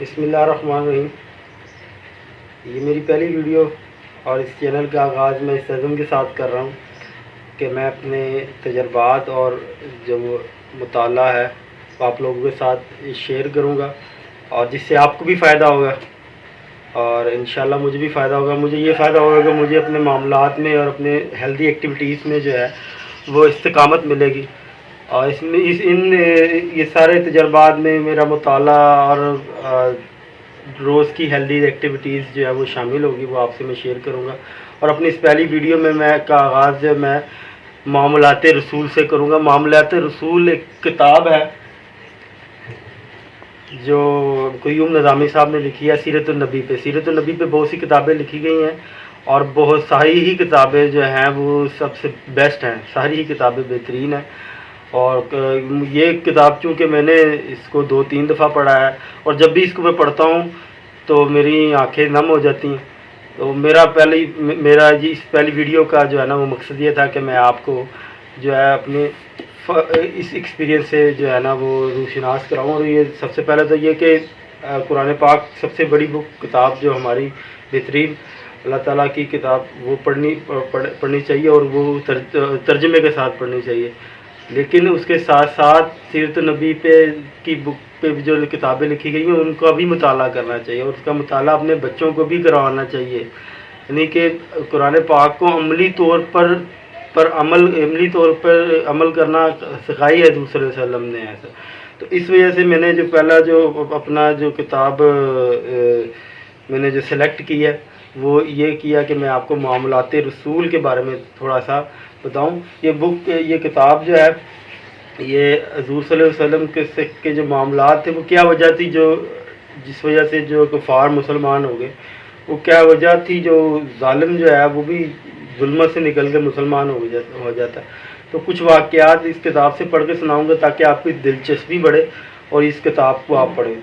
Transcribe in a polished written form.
بسم اللہ الرحمن الرحیم۔ یہ میری پہلی ویڈیو اور اس چینل کا آغاز میں اس عزم کے ساتھ کر رہا ہوں کہ میں اپنے تجربات اور جو مطالعہ ہے وہ آپ لوگوں کے ساتھ شیئر کروں گا، اور جس سے آپ کو بھی فائدہ ہوگا اور انشاءاللہ مجھے بھی فائدہ ہوگا۔ مجھے یہ فائدہ ہوگا کہ مجھے اپنے معاملات میں اور اپنے ہیلدی ایکٹیویٹیز میں جو ہے وہ استقامت ملے گی، اور اس میں یہ سارے تجربات میں میرا مطالعہ اور روز کی ہیلدی ایکٹیویٹیز جو ہے وہ شامل ہوگی، وہ آپ سے میں شیئر کروں گا۔ اور اپنی اس پہلی ویڈیو میں کا آغاز جو میں معاملات رسول سے کروں گا۔ معاملات رسول ایک کتاب ہے جو قیوم نظامی صاحب نے لکھی ہے سیرت النبی پہ۔ سیرت النبی پہ بہت سی کتابیں لکھی گئی ہیں، اور بہت ساری ہی کتابیں جو ہیں وہ سب سے بیسٹ ہیں، ساری ہی کتابیں بہترین ہیں۔ اور یہ کتاب چونکہ میں نے اس کو 2-3 دفعہ پڑھا ہے، اور جب بھی اس کو میں پڑھتا ہوں تو میری آنکھیں نم ہو جاتی ہیں۔ تو میرا اس پہلی ویڈیو کا جو ہے نا وہ مقصد یہ تھا کہ میں آپ کو جو ہے اپنے اس ایکسپیرینس سے جو ہے نا وہ روشناس کراؤں۔ اور یہ سب سے پہلے تو یہ کہ قرآن پاک سب سے بڑی کتاب جو ہماری بہترین اللہ تعالیٰ کی کتاب وہ پڑھنی چاہیے، اور وہ ترجمے کے ساتھ پڑھنی چاہیے۔ لیکن اس کے ساتھ ساتھ سیرت النبی کی بک پہ جو کتابیں لکھی گئی ہیں ان کا بھی مطالعہ کرنا چاہیے، اور اس کا مطالعہ اپنے بچوں کو بھی کروانا چاہیے۔ یعنی کہ قرآن پاک کو عملی طور پر عمل کرنا سکھائی ہے حضور صلی اللہ علیہ وسلم نے ایسا۔ تو اس وجہ سے میں نے جو پہلا جو اپنا جو کتاب میں نے جو سلیکٹ کی ہے وہ یہ کیا کہ میں آپ کو معاملات رسول کے بارے میں تھوڑا سا بتاؤں۔ یہ کتاب جو ہے یہ حضور صلی اللہ علیہ وسلم کے جو معاملات تھے وہ کیا وجہ تھی جس وجہ سے جو کفار مسلمان ہو گئے، وہ کیا وجہ تھی جو ظالم جو ہے وہ بھی ظلمت سے نکل کے مسلمان ہو جاتا ہے۔ تو کچھ واقعات اس کتاب سے پڑھ کے سناؤں گا تاکہ آپ کی دلچسپی بڑھے اور اس کتاب کو آپ پڑھیں۔